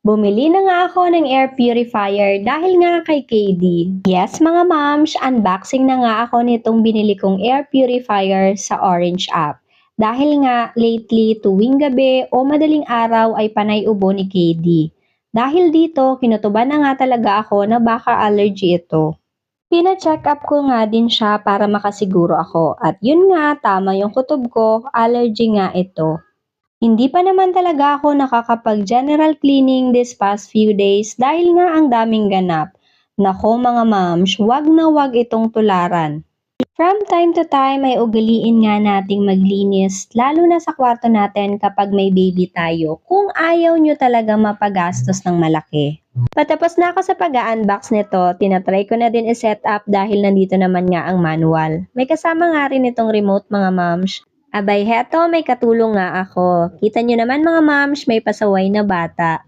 Bumili na nga ako ng air purifier dahil nga kay KD. Yes mga moms, unboxing na nga ako nitong binili kong air purifier sa Orange app. Dahil nga lately tuwing gabi o madaling araw ay panay ubo ni KD. Dahil dito, kinutuban na nga talaga ako na baka allergy ito. Pina-check up ko nga din siya para makasiguro ako at yun nga tama yung kutob ko, allergy nga ito. Hindi pa naman talaga ako nakakapag-general cleaning this past few days dahil nga ang daming ganap. Nako mga moms, wag na wag itong tularan. From time to time ay ugaliin nga nating maglinis, lalo na sa kwarto natin kapag may baby tayo, kung ayaw nyo talaga mapagastos ng malaki. Patapos na ako sa pag-unbox nito, tinatry ko na din i-set up dahil nandito naman nga ang manual. May kasama nga rin itong remote mga moms. Abay heto, may katulong nga ako. Kita nyo naman mga moms, may pasaway na bata.